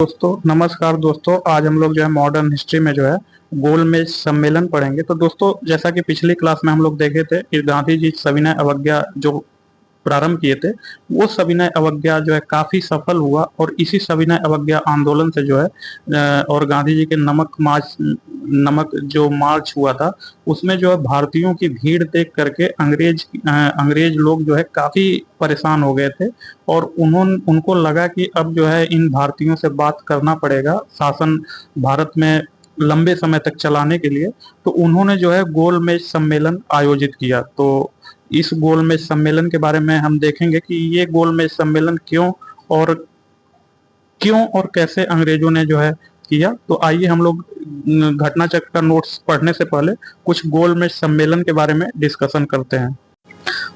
दोस्तों नमस्कार दोस्तों। आज हम लोग जो है मॉडर्न हिस्ट्री में जो है गोलमेज सम्मेलन पढ़ेंगे। तो दोस्तों जैसा कि पिछली क्लास में हम लोग देखे थे कि गांधी जी सविनय अवज्ञा जो प्रारंभ किए थे, वो सविनय अवज्ञा जो है काफी सफल हुआ और इसी सविनय अवज्ञा आंदोलन से जो है और गांधी जी के नमक जो मार्च हुआ था, उसमें जो है भारतीयों की भीड़ देख करके अंग्रेज लोग जो है काफी परेशान हो गए थे और उनको लगा कि अब जो है इन भारतीयों से बात करना पड़ेगा शासन भारत में लंबे समय तक चलाने के लिए। तो उन्होंने जो है गोलमेज सम्मेलन आयोजित किया। तो इस गोलमेज सम्मेलन के बारे में हम देखेंगे कि ये गोलमेज सम्मेलन क्यों और कैसे अंग्रेजों ने जो है किया। तो आइए हम लोग घटना चक्र का नोट्स पढ़ने से पहले कुछ गोलमेज सम्मेलन के बारे में डिस्कशन करते हैं।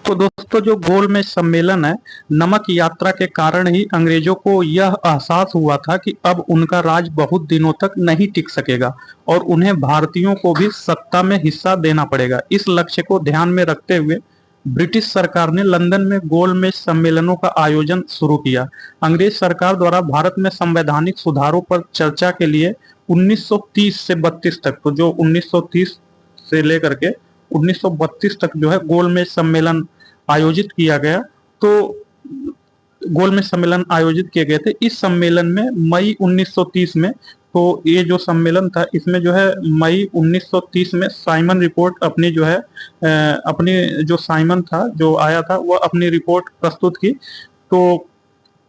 तो दोस्तों जो गोलमेज सम्मेलन है, नमक यात्रा के कारण ही अंग्रेजों को यह एहसास हुआ था कि अब उनका राज बहुत दिनों तक नहीं टिक सकेगा और उन्हें भारतीयों को भी सत्ता में हिस्सा देना पड़ेगा। इस लक्ष्य को ध्यान में रखते हुए ब्रिटिश सरकार ने लंदन में गोलमेज सम्मेलनों का आयोजन शुरू किया। अंग्रेज सरकार द्वारा भारत में संवैधानिक सुधारों पर चर्चा के लिए 1930 से 32 तक, तो जो 1930 से लेकर के 1932 तक जो है गोलमेज सम्मेलन आयोजित किया गया। तो गोलमेज सम्मेलन आयोजित किए गए थे। इस सम्मेलन में मई 1930 में, तो ये जो सम्मेलन था इसमें जो है मई 1930 में साइमन रिपोर्ट अपनी जो है अपनी जो साइमन था जो आया था वह अपनी रिपोर्ट प्रस्तुत की। तो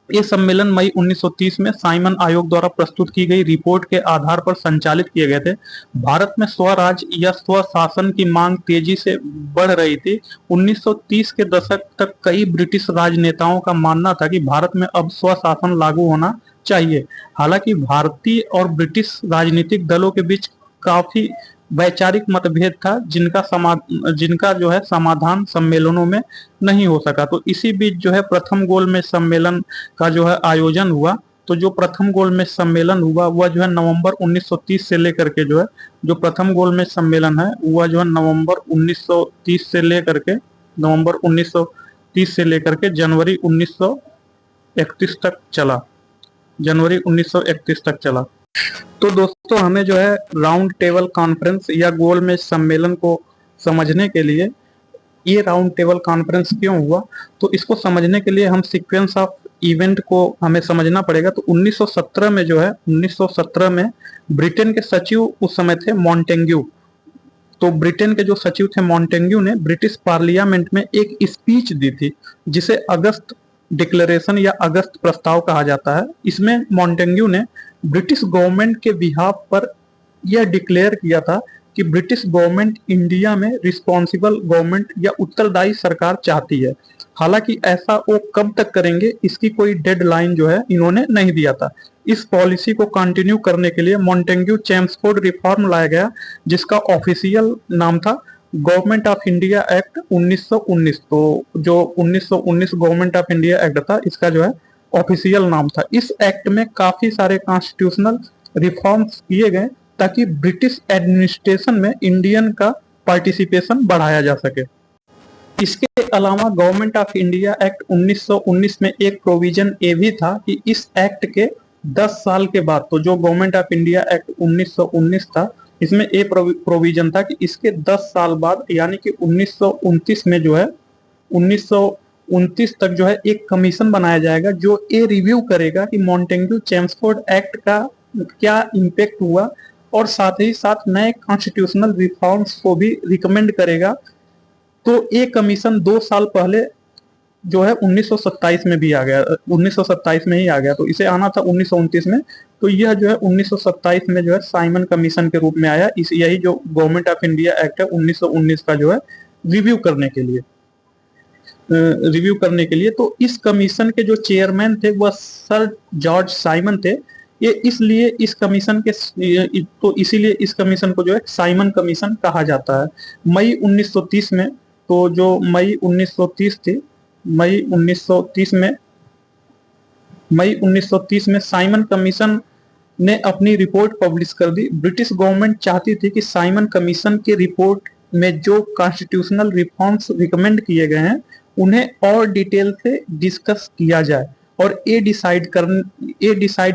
ये सम्मेलन मई 1930 में साइमन आयोग द्वारा प्रस्तुत की गई रिपोर्ट के आधार पर संचालित किए गए थे। भारत में स्वराज या स्वशासन की मांग तेजी से बढ़ रही थी। 1930 के दशक तक कई ब्रिटिश राजनेताओं का मानना था कि भारत में अब स्वशासन लागू होना चाहिए। हालांकि भारतीय और ब्रिटिश राजनीतिक दलों के बीच काफी वैचारिक मतभेद था जिनका जो है समाधान सम्मेलनों में नहीं हो सका। तो इसी बीच जो है प्रथम गोलमेज सम्मेलन का जो है आयोजन हुआ। तो जो प्रथम गोलमेज सम्मेलन हुआ वह जो है नवंबर 1930 से लेकर के जो है जो प्रथम गोलमेज सम्मेलन है वह जो है नवंबर 1930 से लेकर के जनवरी 1931 तक चला। जनवरी 1931 तक चला। तो दोस्तों हमें जो है राउंड टेबल कॉन्फ्रेंस या गोलमेज सम्मेलन को समझने के लिए, ये राउंड टेबल कॉन्फ्रेंस क्यों हुआ, तो इसको समझने के लिए हम सीक्वेंस ऑफ इवेंट को हमें समझना पड़ेगा। तो 1917 में जो है 1917 में ब्रिटेन के सचिव उस समय थे मॉन्टेग्यू। तो ब्रिटेन के जो सचिव थे मॉन्टेग्यू ने ब्रिटिश पार्लियामेंट में एक स्पीच दी थी जिसे अगस्त डिक्लेरेशन या अगस्त प्रस्ताव कहा जाता है। इसमें मॉन्टेग्यू ने ब्रिटिश गवर्नमेंट के बिहाफ पर यह डिक्लेयर किया था कि ब्रिटिश गवर्नमेंट इंडिया में रिस्पॉन्सिबल गवर्नमेंट या उत्तरदायी सरकार चाहती है। हालांकि ऐसा वो कब तक करेंगे इसकी कोई डेडलाइन जो है इन्होंने नहीं दिया था। इस पॉलिसी को कंटिन्यू करने के लिए मॉन्टेग्यू चेम्सफोर्ड रिफॉर्म लाया गया जिसका ऑफिशियल नाम था गवर्नमेंट ऑफ इंडिया एक्ट 1919। तो जो 1919 गवर्नमेंट ऑफ इंडिया एक्ट था इसका जो है ऑफिशियल नाम था। इस एक्ट में काफी सारे कॉन्स्टिट्यूशनल रिफॉर्म्स किए गए ताकि ब्रिटिश एडमिनिस्ट्रेशन में इंडियन का पार्टिसिपेशन बढ़ाया जा सके। इसके अलावा गवर्नमेंट ऑफ इंडिया एक्ट 1919 में एक प्रोविजन ये भी था कि इस एक्ट के 10 साल के बाद, तो जो गवर्नमेंट ऑफ इंडिया एक्ट 1919 था इसमें एक प्रोविजन था कि इसके 10 साल बाद यानी कि 1929 में जो है 1929 तक जो है एक कमीशन बनाया जाएगा जो ये रिव्यू करेगा कि मॉन्टेग्यू चेम्सफोर्ड एक्ट का क्या इम्पैक्ट हुआ और साथ ही साथ नए कॉन्स्टिट्यूशनल रिफॉर्म्स को भी रिकमेंड करेगा। तो ये कमीशन 2 साल पहले जो है 1927 में भी आ गया, 1927 में ही आ गया। तो इसे आना था 1929 में। तो यह जो है 1927 में जो है साइमन कमीशन के रूप में आया। यही जो गवर्नमेंट ऑफ इंडिया एक्ट है 1919 का जो है रिव्यू करने के लिए। तो इस कमीशन के जो चेयरमैन थे वह सर जॉर्ज साइमन थे। ये इसीलिए इस कमीशन को जो है साइमन कमीशन कहा जाता है। मई 1930 में, तो जो मई 1930 में साइमन कमीशन ने अपनी रिपोर्ट पब्लिश कर दी। ब्रिटिश गवर्नमेंट चाहती थी कि साइमन कमीशन के रिपोर्ट में जो कॉन्स्टिट्यूशनल रिफॉर्म्स रिकमेंड किए गए हैं उन्हें और डिटेल से डिस्कस किया जाए और ये डिसाइड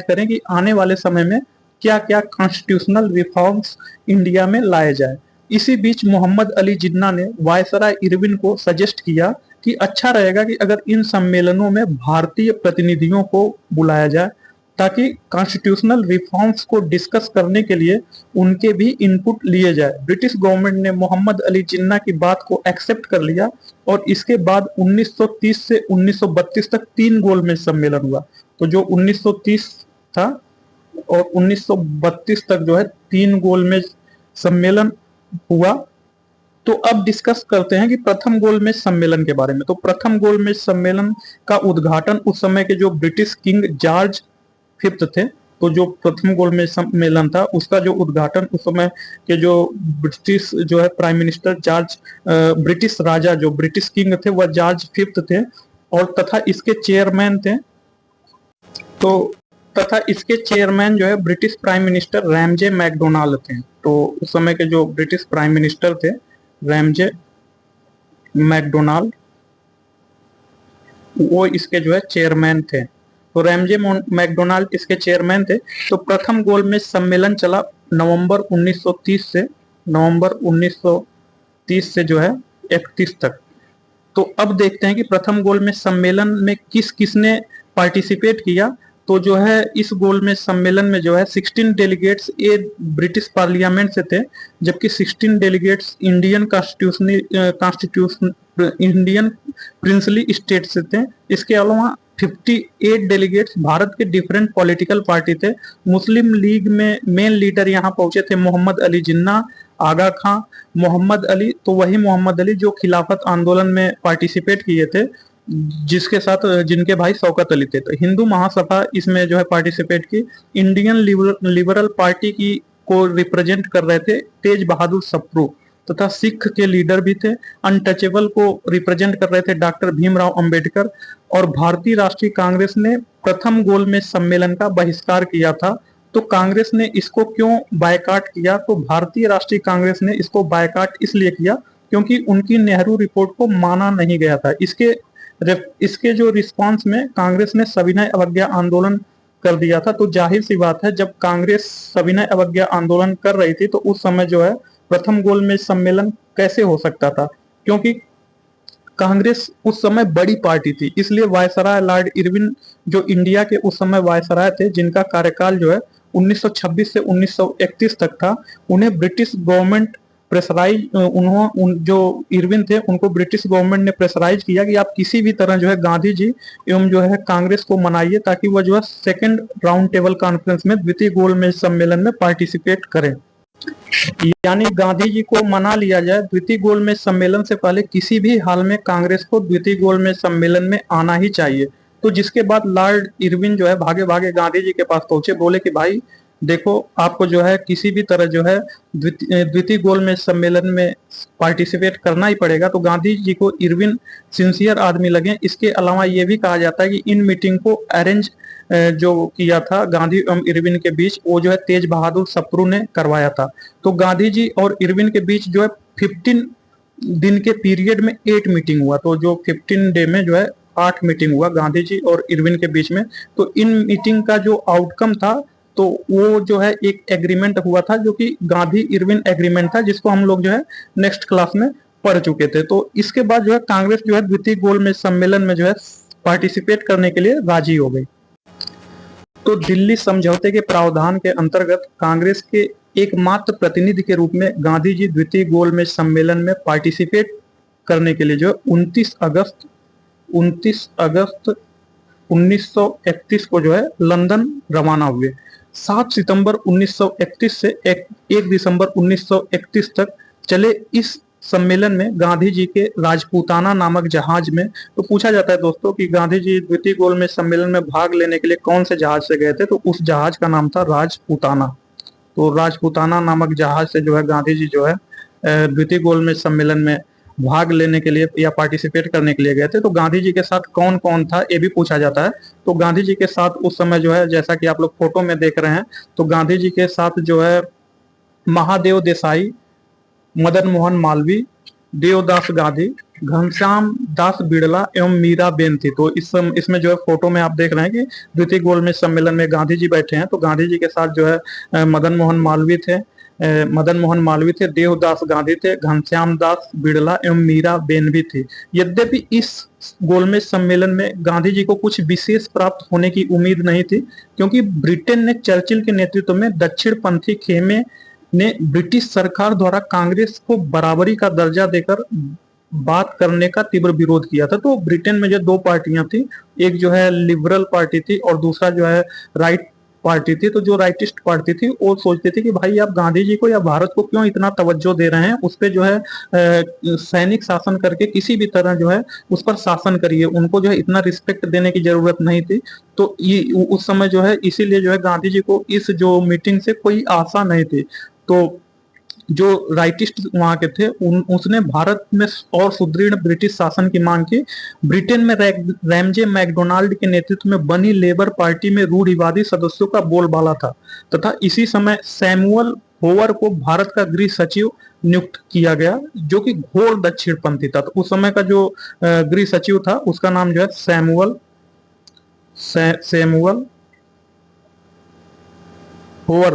करें कि आने वाले समय में क्या क्या कॉन्स्टिट्यूशनल रिफॉर्म्स इंडिया में लाए जाए। इसी बीच मोहम्मद अली जिन्ना ने वायसराय इरविन को सजेस्ट किया कि अच्छा रहेगा कि अगर इन सम्मेलनों में भारतीय प्रतिनिधियों को बुलाया जाए ताकि कॉन्स्टिट्यूशनल रिफॉर्म्स को डिस्कस करने के लिए उनके भी इनपुट लिए जाए। ब्रिटिश गवर्नमेंट ने मोहम्मद अली जिन्ना की बात को एक्सेप्ट कर लिया और इसके बाद 1930 से 1932 तक 3 गोलमेज सम्मेलन हुआ। तो जो 1930 था और 1932 तक जो है 3 गोलमेज सम्मेलन हुआ। तो अब डिस्कस करते हैं कि प्रथम गोलमेज सम्मेलन के बारे में। तो प्रथम गोलमेज सम्मेलन का उद्घाटन उस समय के जो ब्रिटिश किंग जॉर्ज फिफ्थ थे, तो जो प्रथम गोलमेज सम्मेलन था उसका जो उद्घाटन उस समय के जो ब्रिटिश जो है प्राइम मिनिस्टर ब्रिटिश राजा जो ब्रिटिश किंग थे वह जॉर्ज फिफ्थ थे और तथा इसके चेयरमैन थे। तो तथा इसके चेयरमैन जो है British prime minister Ramsay McDonald थे। तो उस समय के जो ब्रिटिश प्राइम मिनिस्टर थे रैमजे मैकडोनाल्ड, वो इसके जो है चेयरमैन थे। तो रैमजे मैकडोनाल्ड इसके चेयरमैन थे। तो प्रथम गोलमेज सम्मेलन चला नवंबर 1930 से जो है 31 तक। तो अब देखते हैं कि प्रथम गोलमेज सम्मेलन में किस किसने पार्टिसिपेट किया। तो जो है इस गोलमेज सम्मेलन में जो है 16 डेलीगेट्स ये ब्रिटिश पार्लियामेंट से थे, जबकि 16 डेलीगेट्स इंडियन प्रिंसली स्टेट से थे। इसके अलावा 58 डेलीगेट्स भारत के डिफरेंट पॉलिटिकल पार्टी थे। मुस्लिम लीग में मेन लीडर यहाँ पहुंचे थे मोहम्मद अली जिन्ना, आगा खां, मोहम्मद अली। तो वही मोहम्मद अली जो खिलाफत आंदोलन में पार्टिसिपेट किए थे, जिनके भाई शौकत अली थे। तो हिंदू महासभा इसमें जो है पार्टिसिपेट की। इंडियन लिबरल पार्टी की को रिप्रेजेंट कर रहे थे तेज बहादुर सप्रू, तथा सिख के लीडर भी थे। अनटचेबल को रिप्रेजेंट कर रहे थे डॉक्टर भीमराव अंबेडकर। और भारतीय राष्ट्रीय कांग्रेस ने प्रथम गोलमेज सम्मेलन का बहिष्कार किया था। तो कांग्रेस ने इसको क्यों बायकाट किया? तो भारतीय राष्ट्रीय कांग्रेस ने इसको बायकाट इसलिए किया क्योंकि उनकी नेहरू रिपोर्ट को माना नहीं गया था। इसके जो रिस्पांस में कांग्रेस ने सविनय अवज्ञा आंदोलन कर दिया था। तो जाहिर सी बात है जब कांग्रेस सविनय अवज्ञा आंदोलन कर रही थी तो उस समय जो है प्रथम गोलमेज सम्मेलन कैसे हो सकता था, क्योंकि कांग्रेस उस समय बड़ी पार्टी थी। इसलिए वायसराय लॉर्ड इरविन जो इंडिया के उस समय वायसराय थे, जिनका कार्यकाल जो है 1926 से 1931 तक था, उन्हें ब्रिटिश गवर्नमेंट जो इरविन थे उनको ब्रिटिश गवर्नमेंट ने प्रेशराइज किया कि आप किसी भी तरह जो है गांधी जी एवं जो है कांग्रेस को मनाइए ताकि वह जो है सेकेंड राउंड टेबल कॉन्फ्रेंस में द्वितीय गोलमेज सम्मेलन में पार्टिसिपेट करें। यानी गांधी जी को मना लिया जाए द्वितीय गोलमेज सम्मेलन से पहले किसी भी हाल में कांग्रेस को द्वितीय गोलमेज सम्मेलन में आना ही चाहिए। तो जिसके बाद लॉर्ड इरविन जो है भागे भागे गांधी जी के पास पहुंचे, बोले कि भाई देखो आपको जो है किसी भी तरह जो है द्वितीय गोलमेज सम्मेलन में पार्टिसिपेट करना ही पड़ेगा। तो गांधी जी को इरविन सिंसियर आदमी लगे। इसके अलावा ये भी कहा जाता है कि इन मीटिंग को अरेंज जो किया था गांधी एवं इरविन के बीच, वो जो है तेज बहादुर सप्रू ने करवाया था। तो गांधी जी और इरविन के बीच जो है 15 दिन के पीरियड में 8 मीटिंग हुआ। तो जो 15 डे में जो है 8 मीटिंग हुआ गांधी जी और इरविन के बीच में। तो इन मीटिंग का जो आउटकम था तो वो जो है एक एग्रीमेंट हुआ था जो कि गांधी इरविन एग्रीमेंट था, जिसको हम लोग जो है नेक्स्ट क्लास में पढ़ चुके थे। तो इसके बाद जो है कांग्रेस जो है द्वितीय गोलमेज सम्मेलन में जो है पार्टिसिपेट करने के लिए राजी हो गई। तो दिल्ली समझौते के प्रावधान के अंतर्गत कांग्रेस के एकमात्र प्रतिनिधि के रूप में गांधी जी द्वितीय गोलमेज सम्मेलन में पार्टिसिपेट करने के लिए जो 29 अगस्त 1931 को जो है लंदन रवाना हुए। 7 सितंबर 1931 से 1 दिसंबर 1931 तक चले इस सम्मेलन में गांधी जी के राजपूताना नामक जहाज में, तो पूछा जाता है दोस्तों कि गांधी जी द्वितीय गोलमेज सम्मेलन में भाग लेने के लिए कौन से जहाज से गए थे, तो उस जहाज का नाम था राजपूताना। तो राजपूताना नामक जहाज से जो है गांधी जी जो है द्वितीय गोलमेज सम्मेलन में भाग लेने के लिए या पार्टिसिपेट करने के लिए गए थे। तो गांधी जी के साथ कौन कौन था ये भी पूछा जाता है। तो गांधी जी के साथ उस समय जो है जैसा कि आप लोग फोटो में देख रहे हैं, तो गांधी जी के साथ जो है महादेव देसाई, मदन मोहन मालवीय, देवदास गांधी, घनश्याम दास बिड़ला एवं मीराबेन थी। तो इसमें जो है फोटो में आप देख रहे हैं कि द्वितीय गोलमेज सम्मेलन में गांधी जी बैठे हैं, तो गांधी जी के साथ जो है मदन मोहन मालवीय थे, देवदास गांधी थे, घनश्याम दास बिड़ला एवं मीराबेन भी थी। यद्यपि इस गोलमेज सम्मेलन में गांधी जी को कुछ विशेष प्राप्त होने की उम्मीद नहीं थी, क्योंकि ब्रिटेन ने चर्चिल के नेतृत्व में दक्षिण पंथी खेमे ने ब्रिटिश सरकार द्वारा कांग्रेस को बराबरी का दर्जा देकर बात करने का तीव्र विरोध किया था। तो ब्रिटेन में जो दो पार्टियां थी, एक जो है लिबरल पार्टी थी और दूसरा जो है राइट पार्टी थी। तो जो राइटिस्ट पार्टी थी वो सोचती थी कि भाई आप गांधी जी को या भारत को क्यों इतना तवज्जो दे रहे हैं, उस पर जो है सैनिक शासन करके किसी भी तरह जो है उस पर शासन करिए, उनको जो है इतना रिस्पेक्ट देने की जरूरत नहीं थी। तो ये उस समय जो है इसीलिए जो है गांधी जी को इस जो मीटिंग से कोई आशा नहीं थी। तो जो राइटिस्ट वहां के थे उसने भारत में और सुदृढ़ ब्रिटिश शासन की मांग की। ब्रिटेन में रैमजे मैकडोनाल्ड के नेतृत्व में बनी लेबर पार्टी में रूढ़िवादी सदस्यों का बोलबाला था, तथा इसी समय सैमुअल होवर को भारत का गृह सचिव नियुक्त किया गया, जो कि घोर दक्षिणपंथी था। तो उस समय का जो गृह सचिव था उसका नाम जो है सैमुअल होवर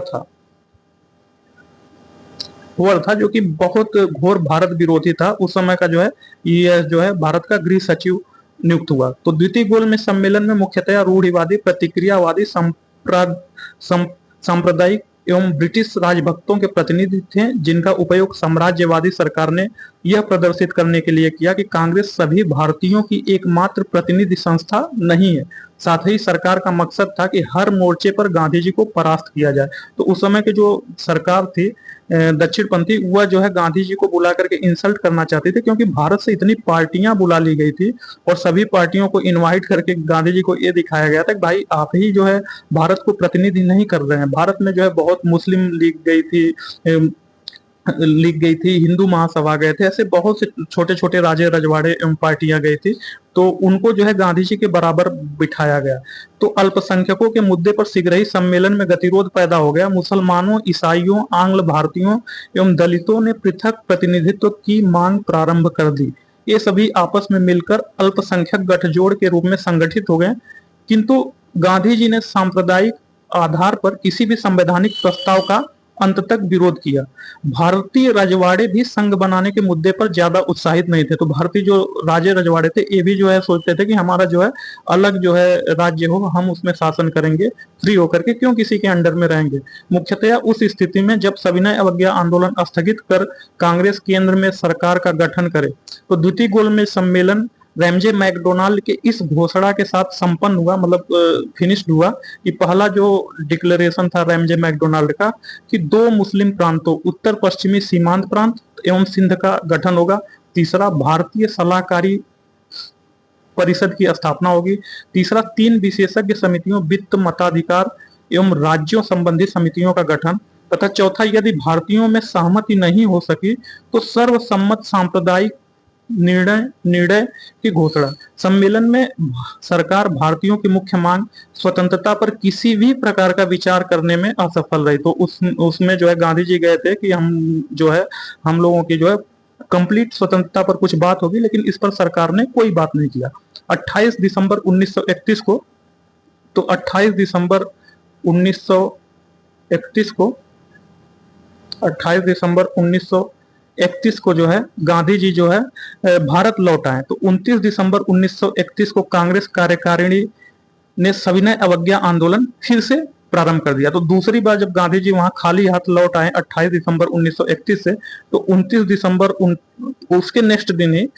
था, जो कि बहुत घोर भारत विरोधी था। उस समय का जो है ये जो है भारत का गृह सचिव नियुक्त हुआ। तो द्वितीय गोलमेज सम्मेलन में मुख्यतः रूढ़िवादी, प्रतिक्रियावादी, सांप्रदायिक एवं ब्रिटिश राजभक्तों के प्रतिनिधि थे, जिनका उपयोग साम्राज्यवादी सरकार ने यह प्रदर्शित करने के लिए किया कि कांग्रेस सभी भारतीयों की एकमात्र प्रतिनिधि संस्था नहीं है। साथ ही सरकार का मकसद था कि हर मोर्चे पर गांधी जी को परास्त किया जाए। तो उस समय की जो सरकार थी दक्षिणपंथी, वह जो है गांधी जी को बुला करके इंसल्ट करना चाहती थी, क्योंकि भारत से इतनी पार्टियां बुला ली गई थी और सभी पार्टियों को इनवाइट करके गांधी जी को ये दिखाया गया था कि भाई आप ही जो है भारत को प्रतिनिधि नहीं कर रहे हैं। भारत में जो है बहुत मुस्लिम लीग गई थी, हिंदू महासभा गए थे, ऐसे बहुत से छोटे छोटे राजे रजवाड़े एवं पार्टियां गई थी। तो उनको जो है गांधी जी के बराबर बिठाया गया। तो अल्पसंख्यकों के मुद्दे पर शीघ्र ही सम्मेलन में गतिरोध पैदा हो गया। मुसलमानों, ईसाइयों, आंग्ल भारतीयों एवं दलितों ने पृथक प्रतिनिधित्व की मांग प्रारंभ कर दी। ये सभी आपस में मिलकर अल्पसंख्यक गठजोड़ के रूप में संगठित हो गए, किंतु गांधी जी ने सांप्रदायिक आधार पर किसी भी संवैधानिक प्रस्ताव का अंत तक विरोध किया। भारतीय रजवाड़े भी संघ बनाने के मुद्दे पर ज्यादा उत्साहित नहीं थे। तो भारतीय जो राजे रजवाड़े थे ये भी जो है सोचते थे कि हमारा जो है अलग जो है राज्य हो, हम उसमें शासन करेंगे फ्री होकर के, क्यों किसी के अंडर में रहेंगे। मुख्यतया उस स्थिति में जब सविनय अवज्ञा आंदोलन स्थगित कर कांग्रेस केंद्र में सरकार का गठन करे, तो द्वितीय गोलमेज सम्मेलन रैमजे मैकडोनाल्ड के इस घोषणा के साथ संपन्न हुआ, मतलब फिनिश्ड हुआ कि पहला जो डिक्लेरेशन था रैमजे मैकडोनाल्ड का कि दो मुस्लिम प्रांतों, उत्तर पश्चिमी सीमांत प्रांत एवं सिंध का गठन होगा। तीसरा, भारतीय सलाहकारी परिषद की स्थापना होगी। तीसरा, 3 विशेषज्ञ समितियों, वित्त, मताधिकार एवं राज्यों संबंधी समितियों का गठन। तथा चौथा, यदि भारतीयों में सहमति नहीं हो सकी तो सर्वसम्मत सांप्रदायिक निर्णय की घोषणा। सम्मेलन में सरकार भारतीयों की मुख्य मांग स्वतंत्रता पर किसी भी प्रकार का विचार करने में असफल रही। तो उसमें जो है गांधी जी गए थे कि हम लोगों की जो है कंप्लीट स्वतंत्रता पर कुछ बात होगी, लेकिन इस पर सरकार ने कोई बात नहीं किया। 28 दिसंबर 1931 को तो 28 दिसंबर 1931 को 28 दिसंबर 1931 को जो है गांधी जी जो है भारत लौट आए। तो 29 दिसंबर 1931 को कांग्रेस कार्यकारिणी ने सविनय अवज्ञा आंदोलन फिर से प्रारंभ कर दिया। तो दूसरी बार जब गांधी जी वहां खाली हाथ लौट आए 28 दिसंबर 1931 से, तो 29 दिसंबर उसके नेक्स्ट दिन ही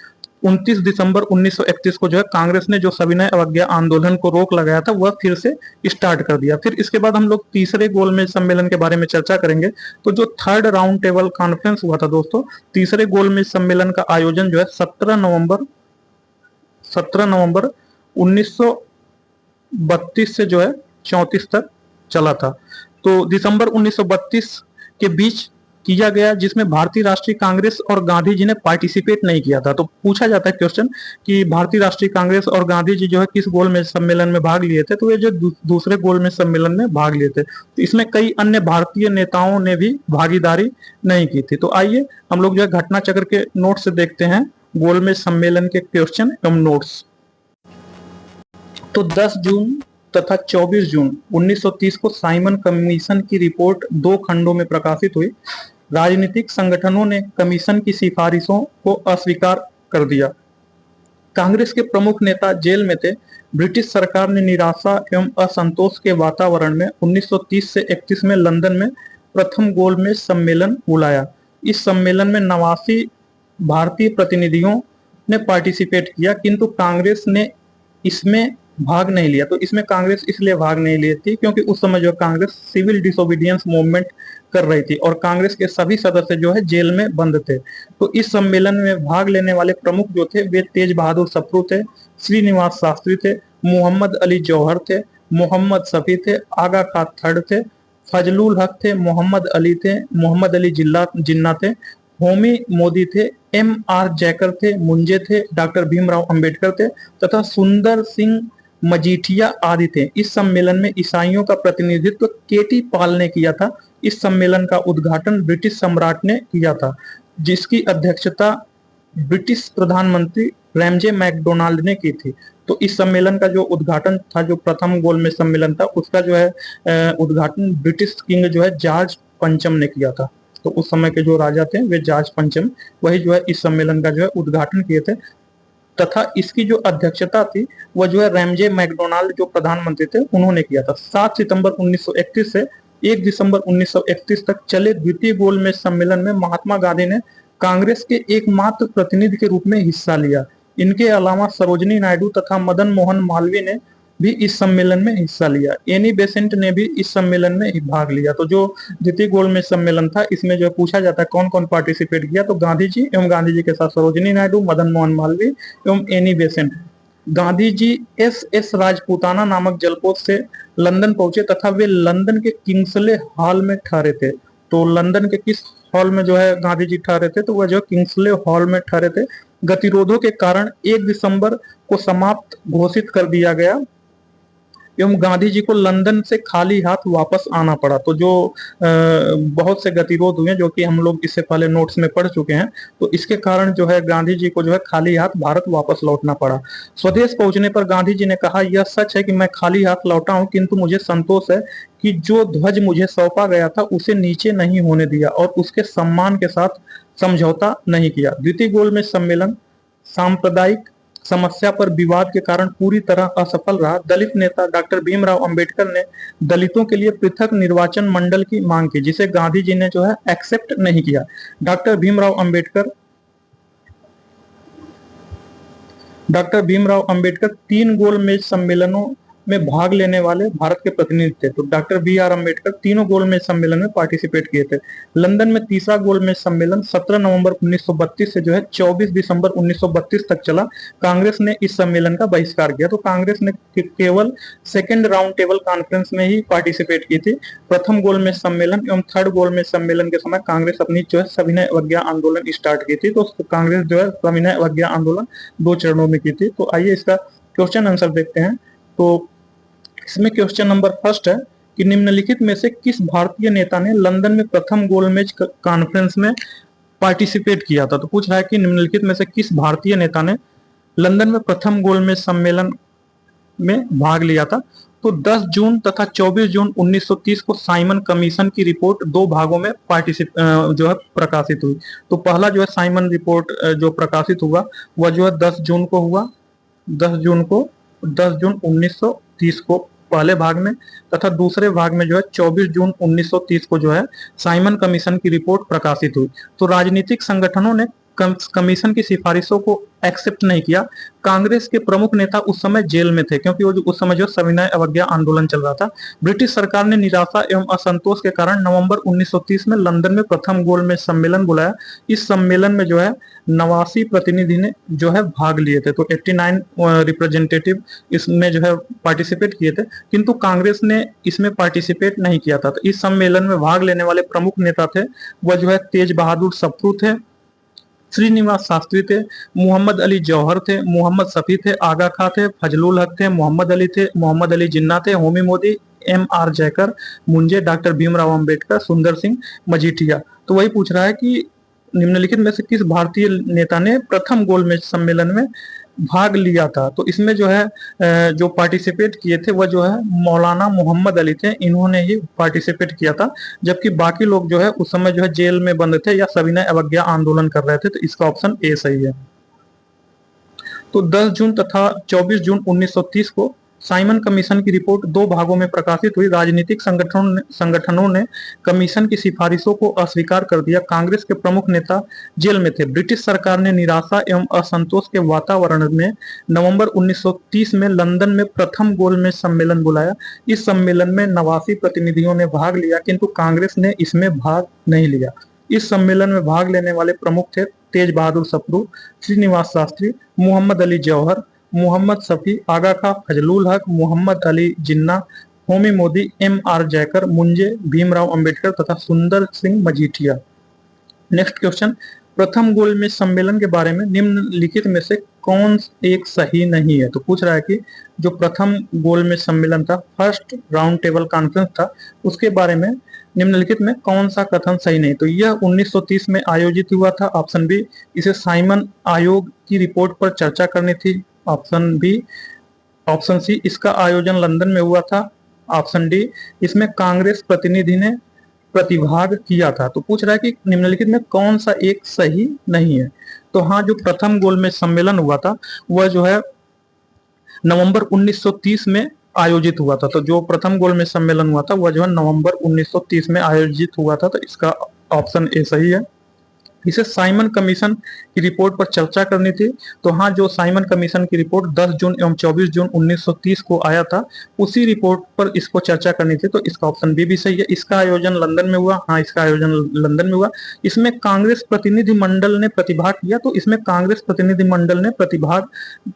29 दिसंबर 1931 को जो है कांग्रेस ने जो सविनय अवज्ञा आंदोलन को रोक लगाया था वह फिर से स्टार्ट कर दिया। फिर इसके बाद हम लोग तीसरे गोलमेज सम्मेलन के बारे में चर्चा करेंगे। तो जो थर्ड राउंड टेबल कॉन्फ्रेंस हुआ था दोस्तों, तीसरे गोलमेज सम्मेलन का आयोजन जो है 17 नवंबर 1932 से जो है 34 तक चला था। तो दिसंबर 1932 के बीच किया गया, जिसमें भारतीय राष्ट्रीय कांग्रेस और गांधी जी ने पार्टिसिपेट नहीं किया था। तो पूछा जाता है क्वेश्चन कि भारतीय राष्ट्रीय कांग्रेस और गांधी जी जो है किस गोलमेज सम्मेलन में भाग लिए थे, तो ये जो दूसरे गोलमेज सम्मेलन में भाग लिए थे। तो इसमें कई अन्य भारतीय नेताओं ने भी भागीदारी नहीं की थी। तो आइए हम लोग जो है घटना चक्र के नोट से देखते हैं गोलमेज सम्मेलन के क्वेश्चन एवं नोट्स। तो 10 जून तथा 24 जून 1930 को साइमन कमीशन की रिपोर्ट 2 खंडों में प्रकाशित हुई। राजनीतिक संगठनों ने कमीशन की सिफारिशों को अस्वीकार कर दिया। कांग्रेस के प्रमुख नेता जेल में थे। ब्रिटिश सरकार ने निराशा एवं असंतोष के वातावरण में 1930 से 31 में लंदन में प्रथम गोलमेज सम्मेलन बुलाया। इस सम्मेलन में 89 भारतीय प्रतिनिधियों ने पार्टिसिपेट किया, किंतु कांग्रेस ने इसमें भाग नहीं लिया। तो इसमें कांग्रेस इसलिए भाग नहीं ली थी क्योंकि उस समय जो कांग्रेस सिविल डिसोबीडियंस मूवमेंट कर रही थी और कांग्रेस के सभी सदस्य जो है जेल में बंद थे। तो इस सम्मेलन में भाग लेने वाले प्रमुख जो थे वे तेज बहादुर सप्रू थे, श्रीनिवास शास्त्री थे, मोहम्मद अली जौहर थे, मोहम्मद शफी थे, आगा खान थर्ड थे, फजलुल हक थे, मोहम्मद अली थे, मोहम्मद अली जिन्ना थे, होमी मोदी थे, एम आर जैकर थे, मुंजे थे, डॉक्टर भीमराव अंबेडकर थे तथा सुंदर सिंह मजीठिया आदि थे। इस सम्मेलन में ईसाइयों का प्रतिनिधित्व केटी पाल ने किया था। इस सम्मेलन का उद्घाटन ब्रिटिश सम्राट ने किया था, जिसकी अध्यक्षता ब्रिटिश प्रधानमंत्री रैमजे मैकडोनाल्ड ने की थी। तो इस सम्मेलन का जो उद्घाटन था, जो प्रथम गोलमेज सम्मेलन था, उसका जो है उद्घाटन ब्रिटिश किंग जो है जॉर्ज पंचम ने किया था। तो उस समय के जो राजा थे वे जॉर्ज पंचम, वही जो है इस सम्मेलन का जो है उद्घाटन किए थे तथा इसकी जो अध्यक्षता थी वह जो है रैमजे मैकडोनाल्ड जो प्रधानमंत्री थे उन्होंने किया था। 7 सितंबर 1931 से 1 दिसंबर 1931 तक चले द्वितीय गोलमेज सम्मेलन में महात्मा गांधी ने कांग्रेस के एकमात्र प्रतिनिधि के रूप में हिस्सा लिया। इनके अलावा सरोजिनी नायडू तथा मदन मोहन मालवीय ने भी इस सम्मेलन में हिस्सा लिया। एनी बेसेंट ने भी इस सम्मेलन में भाग लिया। तो जो द्वितीय गोलमेज सम्मेलन था इसमें जो पूछा जाता है कौन कौन पार्टिसिपेट किया, तो गांधी जी एवं गांधी जी के साथ सरोजिनी नायडू, मदन मोहन मालवीय एवं Annie Besant. Gandhi G S Rajputana नामक जलपोत से लंदन पहुंचे तथा वे लंदन के किंग्सले हॉल में ठहरे थे। तो लंदन के किस हॉल में जो है गांधी जी ठहरे थे, तो वह जो किंग्सले हॉल में ठहरे थे। गतिरोधों के कारण 1 दिसंबर को समाप्त घोषित कर दिया गया एवं गांधी जी को लंदन से खाली हाथ वापस आना पड़ा। तो जो बहुत से गतिरोध हुए जो कि हम लोग इससे पहले नोट्स में पढ़ चुके हैं, तो इसके कारण जो है गांधी जी को जो है खाली हाथ भारत वापस लौटना पड़ा। स्वदेश पहुंचने पर गांधी जी ने कहा, यह सच है कि मैं खाली हाथ लौटा हूं, किंतु मुझे संतोष है कि जो ध्वज मुझे सौंपा गया था उसे नीचे नहीं होने दिया और उसके सम्मान के साथ समझौता नहीं किया। द्वितीय गोलमेज सम्मेलन सांप्रदायिक समस्या पर विवाद के कारण पूरी तरह असफल रहा। दलित नेता डॉक्टर भीमराव अंबेडकर ने दलितों के लिए पृथक निर्वाचन मंडल की मांग की, जिसे गांधी जी ने जो है एक्सेप्ट नहीं किया। डॉक्टर भीमराव अंबेडकर 3 गोलमेज सम्मेलनों में भाग लेने वाले भारत के प्रतिनिधि थे। तो डॉक्टर बी आर अंबेडकर तीनों गोलमेज सम्मेलन में पार्टिसिपेट किए थे। लंदन में तीसरा गोलमेज सम्मेलन 17 नवंबर 1932 से जो है 24 दिसंबर 1932 तक चला। कांग्रेस ने इस सम्मेलन का बहिष्कार किया। तो कांग्रेस ने केवल सेकेंड राउंड टेबल कॉन्फ्रेंस में ही पार्टिसिपेट की थी। प्रथम गोलमेज सम्मेलन एवं थर्ड गोलमेज सम्मेलन के समय कांग्रेस अपनी जो है सविनय अवज्ञा आंदोलन स्टार्ट की थी। तो कांग्रेस जो है सविनय अवज्ञा आंदोलन 2 चरणों में की थी। तो आइए इसका क्वेश्चन आंसर देखते हैं। तो इसमें क्वेश्चन नंबर फर्स्ट है कि निम्नलिखित में से किस भारतीय नेता ने लंदन में प्रथम गोलमेज कॉन्फ्रेंस में पार्टिसिपेट किया था। तो पूछ रहा है कि निम्नलिखित में से किस भारतीय नेता ने लंदन में प्रथम गोलमेज सम्मेलन में भाग लिया था। तो 10 जून तथा 24 जून 1930 को साइमन कमीशन की रिपोर्ट 2 भागों में जो है प्रकाशित हुई। तो पहला जो है साइमन रिपोर्ट जो प्रकाशित हुआ वह जो है 10 जून को हुआ, 10 जून 1930 को पहले भाग में, तथा दूसरे भाग में जो है 24 जून 1930 को जो है साइमन कमीशन की रिपोर्ट प्रकाशित हुई। तो राजनीतिक संगठनों ने कमीशन की सिफारिशों को एक्सेप्ट नहीं किया। कांग्रेस के प्रमुख नेता उस समय जेल में थे क्योंकि वो उस समय जो सविनय अवज्ञा आंदोलन चल रहा था। ब्रिटिश सरकार ने निराशा एवं असंतोष के कारण नवंबर 1930 में लंदन में प्रथम गोलमेज सम्मेलन बुलाया। इस सम्मेलन में जो है 89 प्रतिनिधि ने जो है भाग लिए थे। तो 89 रिप्रेजेंटेटिव इसमें जो है पार्टिसिपेट किए थे, किंतु कांग्रेस ने इसमें पार्टिसिपेट नहीं किया था। तो इस सम्मेलन में भाग लेने वाले प्रमुख नेता थे वह जो है तेज बहादुर सप्रू थे, श्रीनिवास शास्त्री थे, मोहम्मद अली जौहर थे, मोहम्मद शफी थे, आगा खां थे, फजलुल हक थे, मोहम्मद अली थे, मोहम्मद अली जिन्ना थे, Homi Mody, M R Jayakar, Moonje, doctor Bhimrao Ambedkar, Sundar Singh Majithia. तो वही पूछ रहा है कि निम्नलिखित में से किस भारतीय नेता ने प्रथम गोलमेज सम्मेलन में भाग लिया था? तो इसमें जो है जो पार्टिसिपेट किए थे वह जो है मौलाना मोहम्मद अली थे, इन्होंने ही पार्टिसिपेट किया था, जबकि बाकी लोग जो है उस समय जो है जेल में बंद थे या सविनय अवज्ञा आंदोलन कर रहे थे। तो इसका ऑप्शन ए सही है। तो 10 जून तथा 24 जून 1930 को साइमन कमीशन की रिपोर्ट दो भागों में प्रकाशित हुई। राजनीतिक संगठनों ने कमीशन की सिफारिशों को अस्वीकार कर दिया। कांग्रेस के प्रमुख नेता जेल में थे। ब्रिटिश सरकार ने निराशा एवं असंतोष के वातावरण में नवंबर 1930 में लंदन में प्रथम गोलमेज सम्मेलन बुलाया। इस सम्मेलन में 89 प्रतिनिधियों ने भाग लिया, किंतु कांग्रेस ने इसमें भाग नहीं लिया। इस सम्मेलन में भाग लेने वाले प्रमुख थे तेज बहादुर सप्रू, श्रीनिवास शास्त्री, मोहम्मद अली जौहर, मोहम्मद शफी, आगा खां फजलुल हक, मोहम्मद अली जिन्ना, होमी मोदी, M.R. जयकर, मुंजे, भीमराव अंबेडकर तथा सुंदर सिंह मजीठिया। नेक्स्ट क्वेश्चन, प्रथम गोलमेज सम्मेलन के बारे में निम्नलिखित में से कौन एक सही नहीं है? तो पूछ रहा है कि जो प्रथम गोलमेज सम्मेलन था, फर्स्ट राउंड टेबल कॉन्फ्रेंस था, उसके बारे में निम्नलिखित में कौन सा कथन सही नहीं? तो यह 1930 में आयोजित हुआ था, ऑप्शन बी। इसे साइमन आयोग की रिपोर्ट पर चर्चा करनी थी, ऑप्शन बी। ऑप्शन सी, इसका आयोजन लंदन में हुआ था, ऑप्शन डी। इसमें कांग्रेस प्रतिनिधि ने प्रतिभाग किया था। तो पूछ रहा है कि निम्नलिखित में कौन सा एक सही नहीं है? तो हाँ, जो प्रथम गोलमेज सम्मेलन हुआ था वह जो है नवंबर 1930 में आयोजित हुआ था। तो जो प्रथम गोलमेज सम्मेलन हुआ था वह जो है नवंबर 1930 में आयोजित हुआ था। तो इसका ऑप्शन ए सही है। इसे साइमन कमीशन की रिपोर्ट पर चर्चा करनी थी। तो हाँ, जो साइमन कमीशन की रिपोर्ट 10 जून एवं 24 जून 1930 को आया था, उसी रिपोर्ट पर इसको चर्चा करनी थी। तो इसका ऑप्शन बी भी सही है। इसका आयोजन लंदन में हुआ, हाँ इसका आयोजन लंदन में हुआ। इसमें कांग्रेस प्रतिनिधि मंडल ने प्रतिभाग किया। तो इसमें कांग्रेस प्रतिनिधि मंडल ने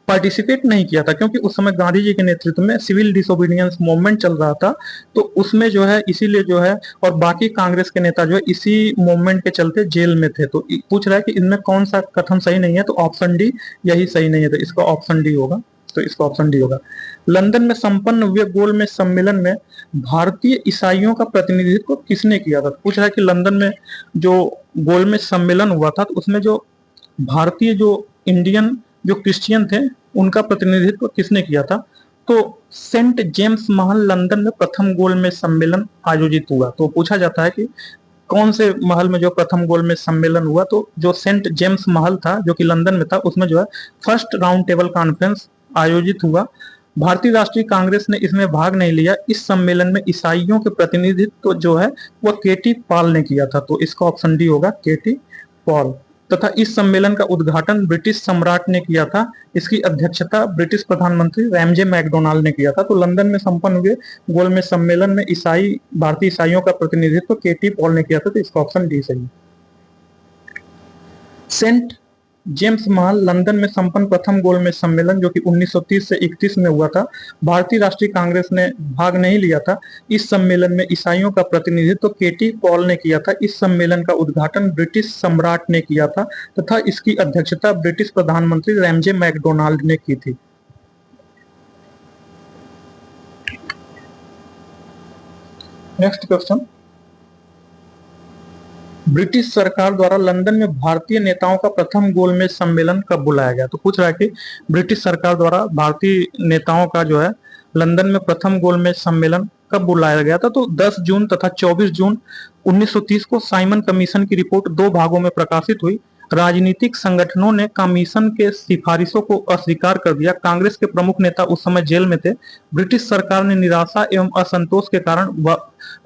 पार्टिसिपेट नहीं किया था, क्योंकि उस समय गांधी जी के नेतृत्व में सिविल डिसोबीडियंस मूवमेंट चल रहा था। तो उसमें जो है इसीलिए जो है, और बाकी कांग्रेस के नेता जो है इसी मूवमेंट के चलते जेल में थे। तो पूछ रहा है कि इनमें कौन सा कथन सही नहीं है? तो ऑप्शन डी यही सही नहीं है। तो इसका ऑप्शन डी होगा। तो इसका ऑप्शन डी होगा। लंदन में संपन्न हुए गोलमेज सम्मेलन में भारतीय ईसाइयों का प्रतिनिधित्व किसने किया था? पूछ रहा है कि लंदन में जो गोलमेज सम्मेलन हुआ था, तो उसमें जो भारतीय जो इंडियन जो क्रिश्चियन थे उनका प्रतिनिधित्व किसने किया था? तो सेंट जेम्स महल लंदन में प्रथम गोलमेज सम्मेलन आयोजित हुआ। तो पूछा जाता है कि कौन से महल में जो प्रथम गोलमेज सम्मेलन हुआ? तो जो सेंट जेम्स महल था जो कि लंदन में था, उसमें जो है फर्स्ट राउंड टेबल कॉन्फ्रेंस आयोजित हुआ। भारतीय राष्ट्रीय कांग्रेस ने इसमें भाग नहीं लिया। इस सम्मेलन में ईसाइयों के प्रतिनिधित्व जो है वह केटी पॉल ने किया था। तो इसका ऑप्शन डी होगा, केटी पॉल। तथा इस सम्मेलन का उद्घाटन ब्रिटिश सम्राट ने किया था। इसकी अध्यक्षता ब्रिटिश प्रधानमंत्री रैमजे मैकडोनाल्ड ने किया था। तो लंदन में संपन्न हुए गोलमेज सम्मेलन में भारतीय ईसाइयों का प्रतिनिधित्व केटी पॉल ने किया था। तो इसका ऑप्शन डी सही है। सेंट जेम्स महल लंदन में संपन्न प्रथम गोलमेज सम्मेलन जो कि 1930 से 31 में हुआ था, भारतीय राष्ट्रीय कांग्रेस ने भाग नहीं लिया था। इस सम्मेलन में ईसाइयों का प्रतिनिधित्व केटी पॉल ने किया था। इस सम्मेलन का उद्घाटन ब्रिटिश सम्राट ने किया था तथा इसकी अध्यक्षता ब्रिटिश प्रधानमंत्री रैमजे मैकडोनाल्ड ने की थी। नेक्स्ट क्वेश्चन, ब्रिटिश सरकार द्वारा लंदन में भारतीय नेताओं का प्रथम गोलमेज सम्मेलन कब बुलाया गया? तो पूछ रहा है कि ब्रिटिश सरकार द्वारा भारतीय नेताओं का जो है लंदन में प्रथम गोलमेज सम्मेलन कब बुलाया गया था? तो 10 जून तथा 24 जून 1930 को साइमन कमीशन की रिपोर्ट दो भागों में प्रकाशित हुई। राजनीतिक संगठनों ने कमीशन के सिफारिशों को अस्वीकार कर दिया। कांग्रेस के प्रमुख नेता उस समय जेल में थे। ब्रिटिश सरकार ने निराशा एवं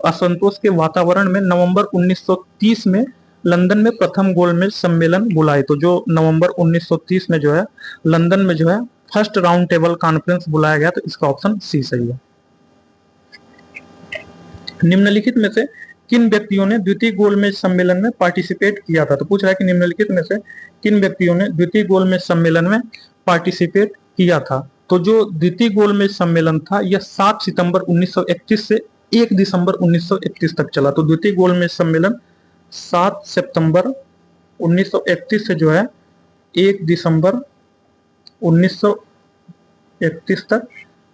असंतोष के वातावरण में नवंबर 1930 में लंदन में प्रथम गोलमेज सम्मेलन बुलाए। तो जो नवंबर 1930 में जो है लंदन में जो है फर्स्ट राउंड टेबल कॉन्फ्रेंस बुलाया गया। तो इसका ऑप्शन सी सही है। निम्नलिखित में से किन व्यक्तियों ने द्वितीय गोलमेज सम्मेलन में पार्टिसिपेट किया था? तो पूछ रहा है कि निम्नलिखित में से किन व्यक्तियों ने द्वितीय गोलमेज सम्मेलन में पार्टिसिपेट किया था? तो जो द्वितीय गोलमेज सम्मेलन था यह 7 सितंबर 1931 से 1 दिसंबर 1931 तक चला। तो द्वितीय गोलमेज सम्मेलन 7 सितंबर 1931 से जो है 1 दिसंबर 1931 तक